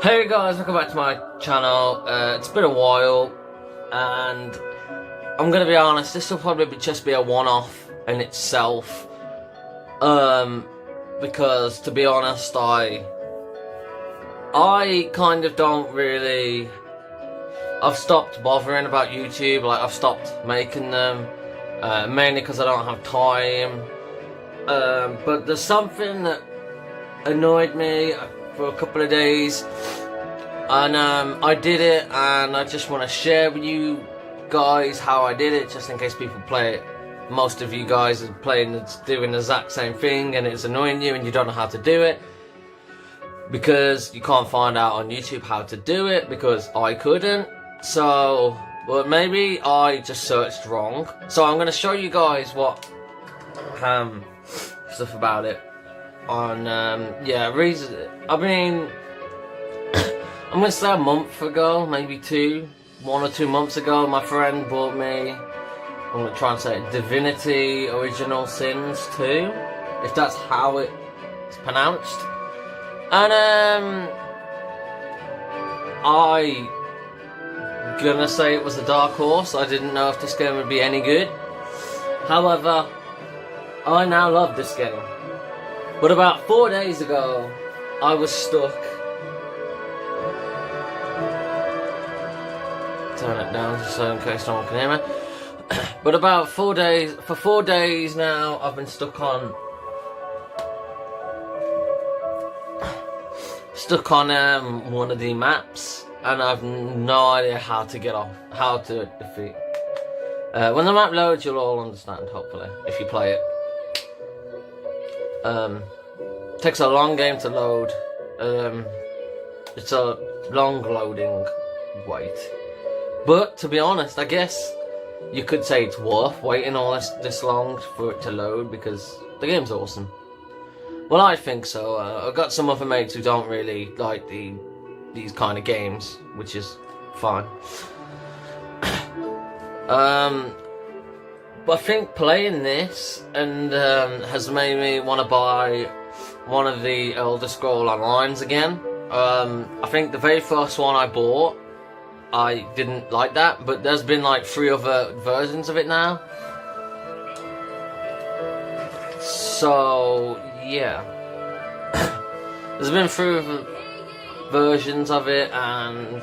Hey guys, welcome back to my channel. It's been a while, and I'm gonna be honest, this will probably just be a one-off in itself. Because to be honest, I kind of don't really. I've stopped bothering about YouTube. Like, I've stopped making them, mainly because I don't have time. But there's something that annoyed me for a couple of days, and I did it, and I just want to share with you guys how I did it, just in case people play it. Most of you guys are doing the exact same thing, and it's annoying you, and you don't know how to do it because you can't find out on YouTube how to do it, because I couldn't. So, well, maybe I just searched wrong. So I'm going to show you guys what stuff about it on reason. I mean, I'm gonna say a month ago, maybe 1 or 2 months ago, my friend bought me, I'm gonna try and say it, Divinity Original Sins 2, if that's how it's pronounced. And I gonna say it was a dark horse. I didn't know if this game would be any good. However, I now love this game. But about 4 days ago, I was stuck. Turn it down so in case no one can hear me. But about 4 days, for 4 days now, I've been stuck on one of the maps, and I've no idea how to get off, how to defeat. When the map loads, you'll all understand, hopefully, if you play it. Takes a long game to load. It's a long loading wait. But to be honest, I guess you could say it's worth waiting all this long for it to load, because the game's awesome. Well, I think so. I've got some other mates who don't really like these kind of games, which is fine. But I think playing this has made me want to buy one of the Elder Scrolls Onlines again. I think the very first one I bought, I didn't like that, but there's been like 3 other versions of it now. So yeah, there's been 3 other versions of it, and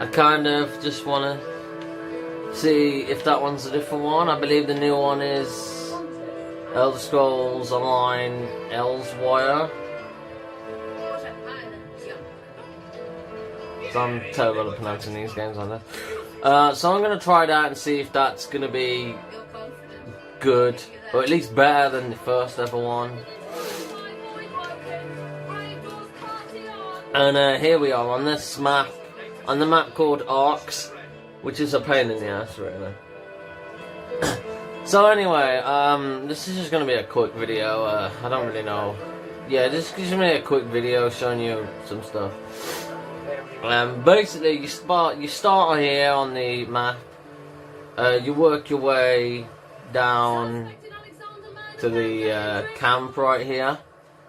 I kind of just want to see if that one's a different one. I believe the new one is Elder Scrolls Online Elsewhere. So I'm terrible at pronouncing these games, aren't I? So I'm going to try that and see if that's going to be good, or at least better than the first ever one. And here we are on this map, on the map called Arcs, which is a pain in the ass, really. So anyway, this is just going to be a quick video. I don't really know. Yeah, this is going to be a quick video showing you some stuff. Basically, you start here on the map. You work your way down to the camp right here.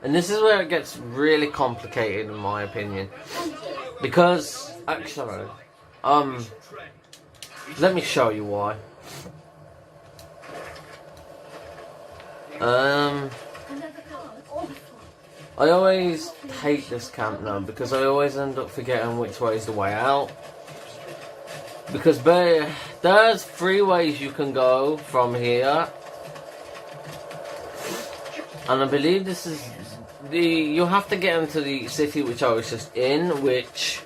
And this is where it gets really complicated, in my opinion. Because, actually, let me show you why. I always hate this camp now, because I always end up forgetting which way is the way out. Because there's 3 ways you can go from here. And I believe this is you have to get into the city which I was just in, which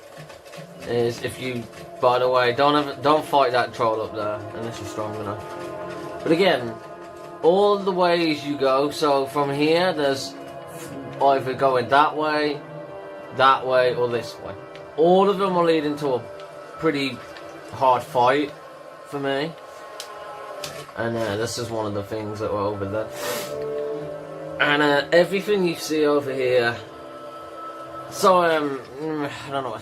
is, if you, by the way, don't fight that troll up there unless you're strong enough. But again, all the ways you go, so from here there's either going that way, or this way. All of them will lead into a pretty hard fight for me. And this is one of the things that were over there. And everything you see over here. So I don't know.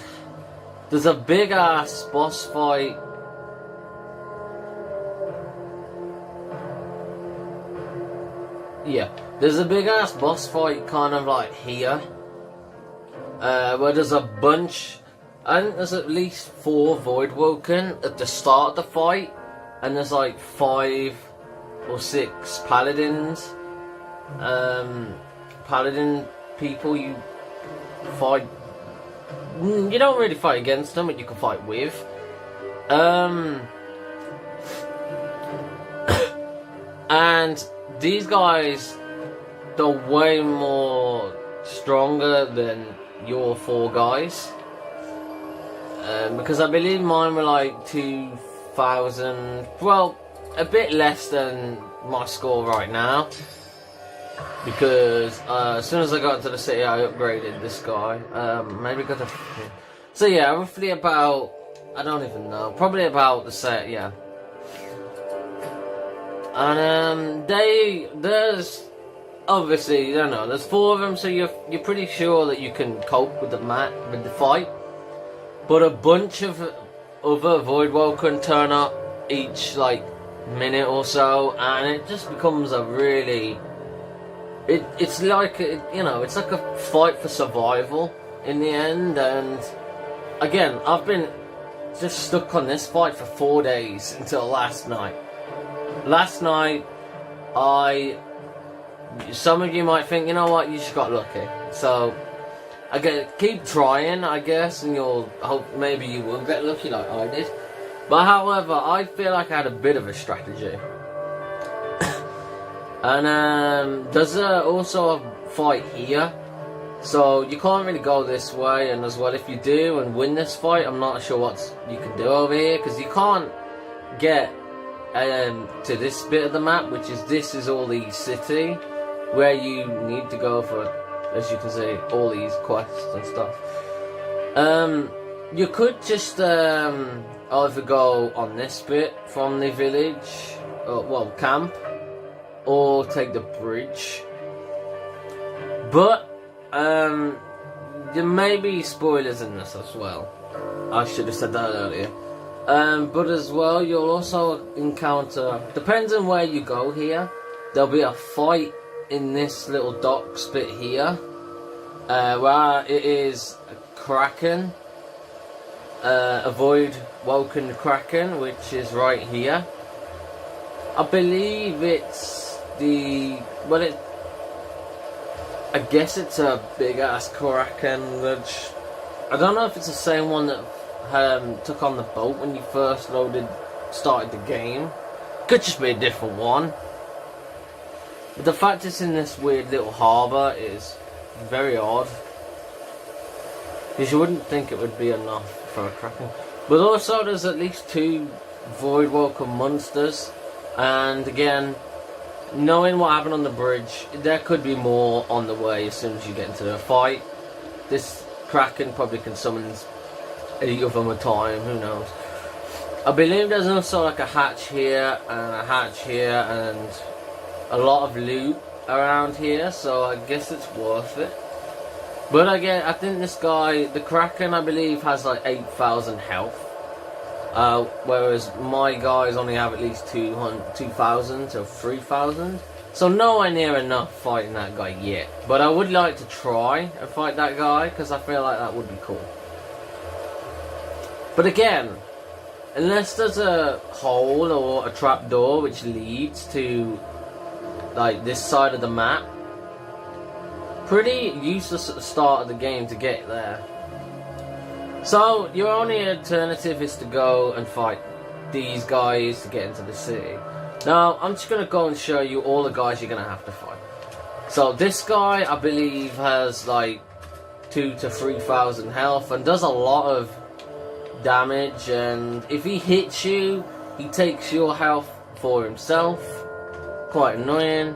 There's a big ass boss fight. Yeah, there's a big ass boss fight kind of like here. where there's a bunch. I think there's at least 4 Voidwoken at the start of the fight, and there's like 5 or 6 paladins. Paladin people you fight. You don't really fight against them, but you can fight with. And these guys, they're way more stronger than your 4 guys. Because I believe mine were like 2,000, well, a bit less than my score right now. Because as soon as I got to the city, I upgraded this guy. Maybe got a... So yeah, roughly about, I don't even know, probably about the set, yeah. And there's obviously, I don't know, there's 4 of them, so you're pretty sure that you can cope with the fight. But a bunch of other Voidwoken turn up each like minute or so, and it just becomes a really, it's like it's like a fight for survival in the end. And again, I've been just stuck on this fight for 4 days until last night. Last night, some of you might think, you know what, you just got lucky. So, keep trying, I guess, and you'll hope maybe you will get lucky like I did. But however, I feel like I had a bit of a strategy. And there's also a fight here. So you can't really go this way, and as well, if you do and win this fight, I'm not sure what you can do over here, because you can't get to this bit of the map, which is, this is all the city, where you need to go for, as you can see, all these quests and stuff. You could just either go on this bit from the village, or, well, camp, or take the bridge. But there may be spoilers in this as well. I should have said that earlier. But as well, you'll also encounter, depends on where you go here, there'll be a fight in this little docks bit here, where it is a Kraken, a Voidwoken Kraken, which is right here. I believe it's the, well, I guess it's a big ass Kraken, which I don't know if it's the same one that took on the boat when you first started the game. Could just be a different one. But the fact it's in this weird little harbour is very odd, because you wouldn't think it would be enough for a Kraken. But also there's at least 2 Voidwoken monsters, and again, knowing what happened on the bridge, there could be more on the way as soon as you get into the fight. This Kraken probably can summon 8 of them a time, who knows. I believe there's also like a hatch here and a hatch here and a lot of loot around here, so I guess it's worth it. But again, I think this guy, the Kraken, I believe has like 8,000 health, whereas my guys only have at least 2,000 to 3,000. So nowhere near enough fighting that guy yet. But I would like to try and fight that guy, because I feel like that would be cool. But again, unless there's a hole or a trapdoor which leads to like this side of the map, pretty useless at the start of the game to get there. So your only alternative is to go and fight these guys to get into the city. Now I'm just going to go and show you all the guys you're going to have to fight. So this guy, I believe, has like 2,000 to 3,000 health and does a lot of damage, and if he hits you, he takes your health for himself. Quite annoying.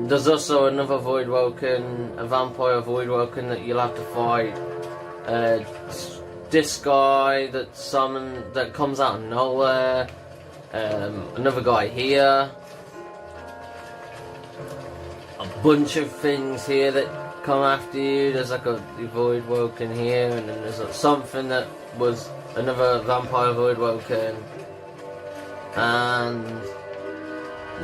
There's also another Voidwoken, a vampire Voidwoken that you'll have to fight. This guy that comes out of nowhere. Another guy here. A bunch of things here that come after you. There's like a Voidwoken here, and then there's like something that was another vampire Voidwoken. And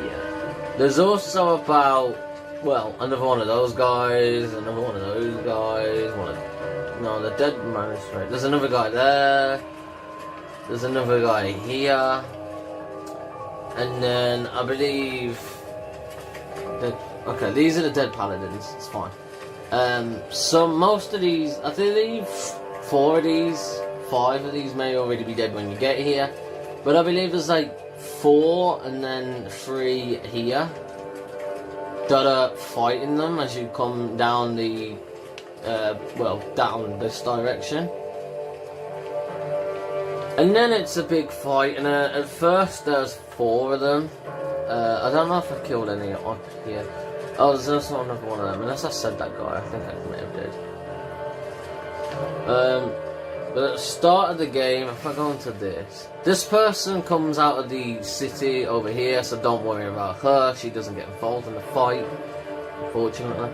yeah, there's also about well, another one of those guys, another one of those guys, no, the dead magistrate. There's another guy there. There's another guy here. And then I believe that, okay, these are the dead paladins. It's fine. So most of these, I believe 5 of these may already be dead when you get here. But I believe there's like 4 and then 3 here that are fighting them as you come down the, down this direction. And then it's a big fight, and at first there's 4 of them. I don't know if I killed any up here. Oh, there's also another one of them, unless I said that guy, I think I may have did. But at the start of the game, if I go into this person comes out of the city over here, so don't worry about her, she doesn't get involved in the fight, unfortunately.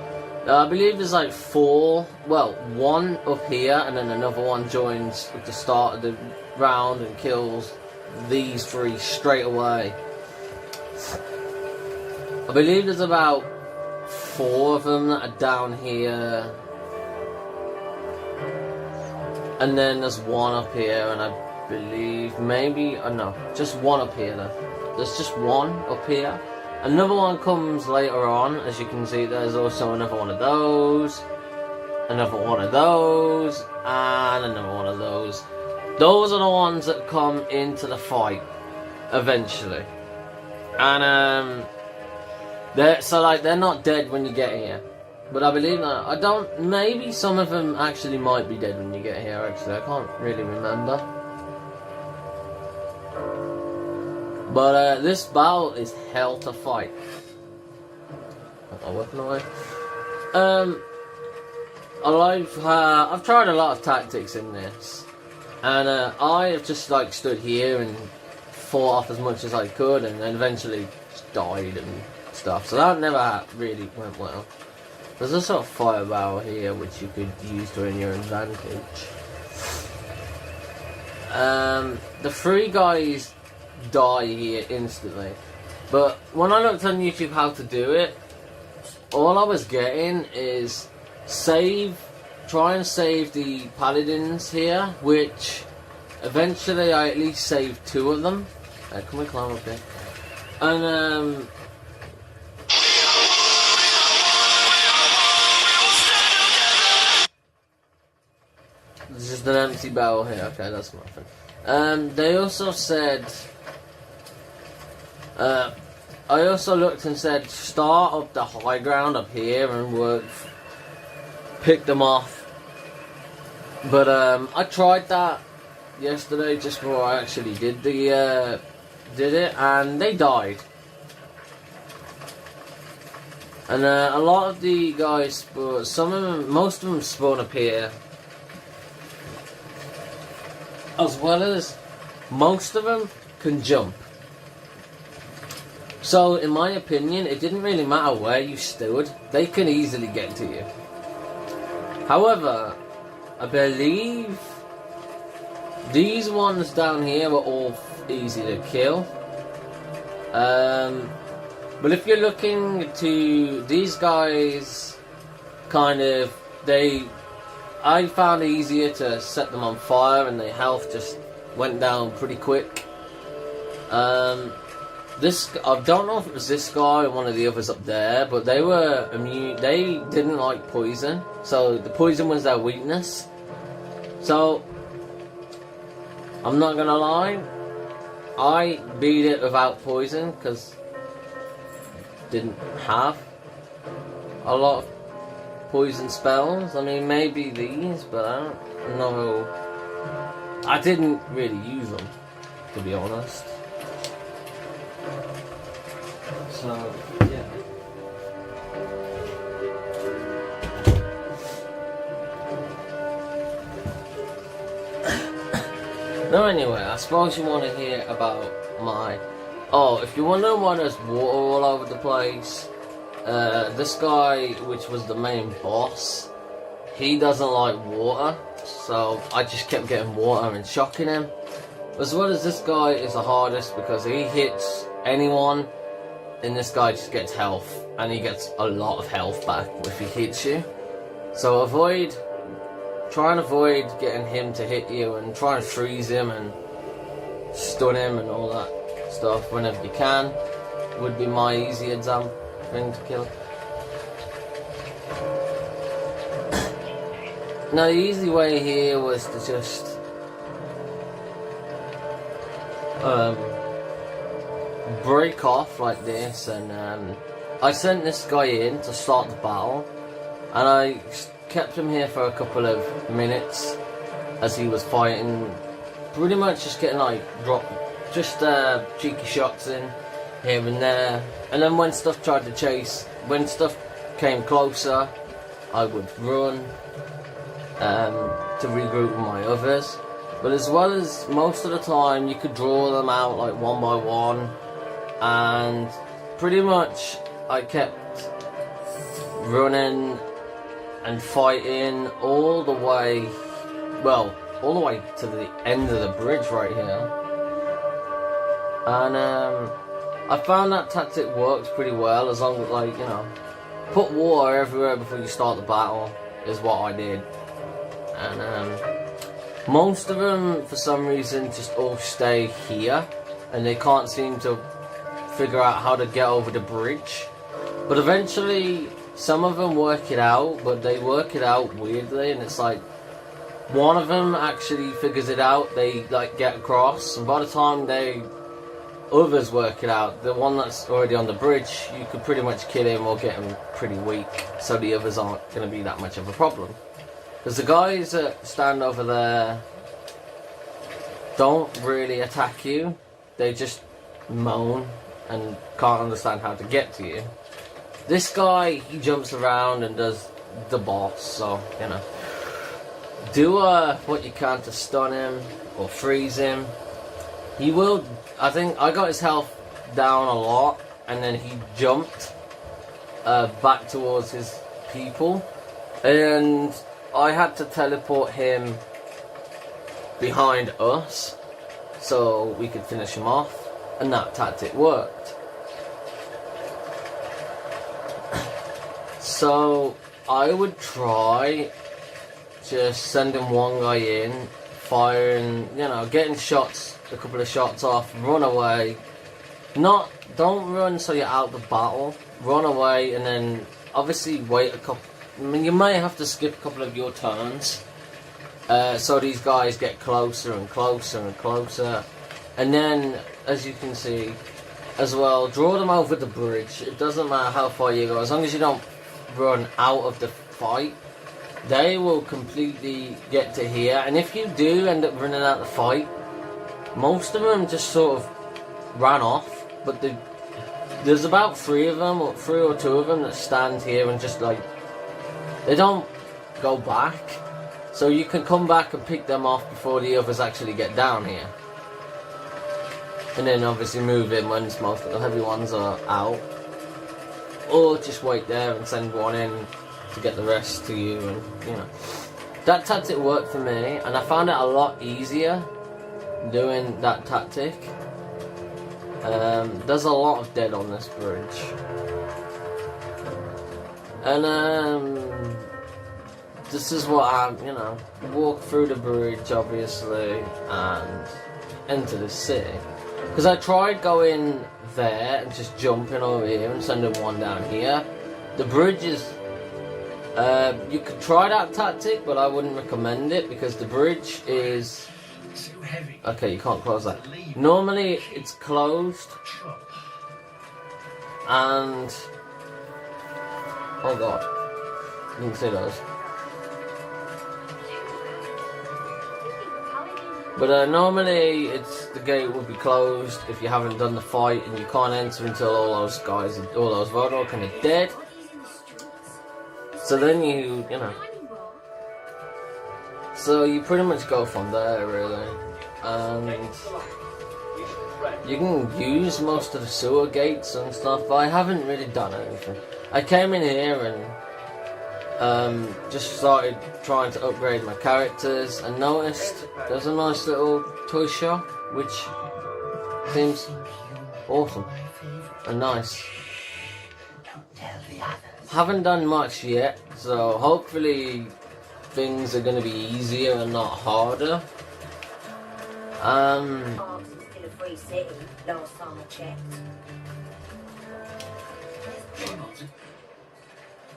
I believe there's like 4, well, 1 up here, and then another one joins at the start of the round and kills these 3 straight away. I believe there's about 4 of them that are down here, and then there's 1 up here, and I believe maybe, no, just 1 up here then. There's just 1 up here. Another one comes later on, as you can see. There's also another one of those, another one of those, and another one of those. Those are the ones that come into the fight eventually, and they're not dead when you get here. But I believe that maybe some of them actually might be dead when you get here. Actually, I can't really remember. But this battle is hell to fight. Put my weapon away. I've tried a lot of tactics in this, and I have just like stood here and fought off as much as I could, and then eventually just died and stuff. So that never really went well. There's a sort of fire barrel here which you could use to your advantage. The 3 guys die here instantly, but when I looked on YouTube how to do it, all I was getting is try and save the paladins here, which eventually I at least saved 2 of them. Can we climb up here? And there's just an empty barrel here. Okay, that's nothing. They also said, I also looked and said, start up the high ground up here and pick them off. But I tried that yesterday just before I actually did it, and they died. And a lot of the guys, most of them spawn up here, as well as most of them can jump. So in my opinion, it didn't really matter where you stood, they can easily get to you. However, I believe these ones down here were all easy to kill. But if you're looking to these guys, I found it easier to set them on fire, and their health just went down pretty quick. I don't know if it was this guy or one of the others up there, but they were immune. They didn't like poison, so the poison was their weakness. So I'm not gonna lie, I beat it without poison because didn't have a lot of poison spells. I mean, maybe these, but I don't know. I didn't really use them, to be honest. So, yeah. No, anyway, I suppose you want to hear about my... Oh, if you wonder why there's water all over the place, this guy, which was the main boss, he doesn't like water, so I just kept getting water and shocking him. As well as this guy is the hardest because he hits anyone and this guy just gets health, and he gets a lot of health back if he hits you. So try and avoid getting him to hit you, and try and freeze him and stun him and all that stuff whenever you can. Would be my easy exam thing to kill. Now the easy way here was to just break off like this, and I sent this guy in to start the battle, and I kept him here for a couple of minutes as he was fighting, pretty much just getting like cheeky shots in here and there, and then when stuff tried to chase, when stuff came closer, I would run to regroup with my others. But as well as most of the time, you could draw them out like one by one, and pretty much I kept running and fighting all the way to the end of the bridge right here. And I found that tactic works pretty well, as long as, like, you know, put water everywhere before you start the battle is what I did. And most of them, for some reason, just all stay here, and they can't seem to figure out how to get over the bridge. But eventually, some of them work it out, but they work it out weirdly, and it's like, one of them actually figures it out, they like get across, and by the time others work it out, the one that's already on the bridge, you could pretty much kill him or get him pretty weak, so the others aren't going to be that much of a problem. Because the guys that stand over there don't really attack you, they just moan and can't understand how to get to you. This guy, he jumps around and does the boss, so, you know. Do what you can to stun him or freeze him. He will, I think, I got his health down a lot, and then he jumped back towards his people, and I had to teleport him behind us so we could finish him off, and that tactic worked. So I would try just sending one guy in, firing, you know, getting shots, a couple of shots off, run away. Don't run so you're out of the battle. Run away, and then obviously wait a couple. I mean, you may have to skip a couple of your turns, so these guys get closer and closer and closer. And then, as you can see, as well, draw them over the bridge. It doesn't matter how far you go, as long as you don't run out of the fight. They will completely get to here, and if you do end up running out of the fight, most of them just sort of ran off, but there's about three or two of them that stand here and just like, they don't go back, so you can come back and pick them off before the others actually get down here, and then obviously move in once most of the heavy ones are out, or just wait there and send one in to get the rest to you. And you know, that tactic worked for me, and I found it a lot easier doing that tactic. There's a lot of dead on this bridge, and this is what I'm, you know, walk through the bridge obviously and enter the city, because I tried going there and just jumping over here and sending one down here. The bridge is you could try that tactic, but I wouldn't recommend it, because the bridge is... Okay, you can't close that. Normally it's closed, and... Oh god, you can see those. But normally the gate will be closed if you haven't done the fight, and you can't enter until all those Roadhog are dead. So then you know. So you pretty much go from there, really. And you can use most of the sewer gates and stuff, but I haven't really done anything. I came in here and just started trying to upgrade my characters, and noticed there's a nice little toy shop, which seems awesome and nice. haven't done much yet, so hopefully things are going to be easier and not harder. Ours is still a free city, last time I checked.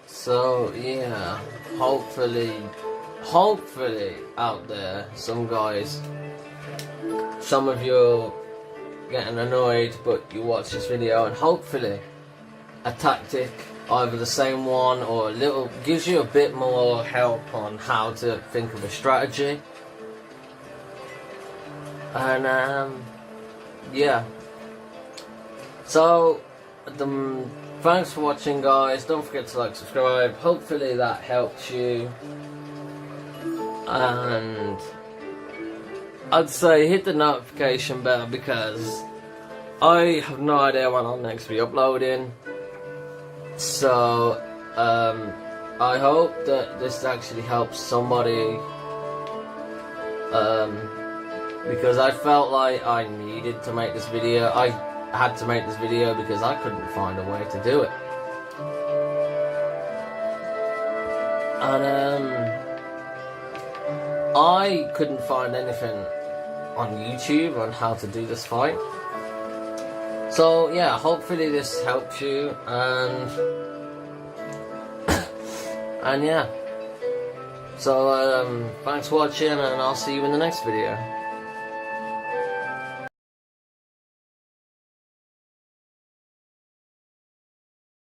So yeah, hopefully out there, some of you are getting annoyed, but you watch this video, and hopefully a tactic, either the same one or a little, gives you a bit more help on how to think of a strategy. And yeah, so thanks for watching, guys. Don't forget to like, subscribe. Hopefully that helps you, and I'd say hit the notification bell, because I have no idea when I'll next be uploading. So I hope that this actually helps somebody, because I felt like I needed to make this video. I had to make this video because I couldn't find a way to do it. And I couldn't find anything on YouTube on how to do this fight. So yeah, hopefully this helps you, and yeah. So thanks for watching, and I'll see you in the next video.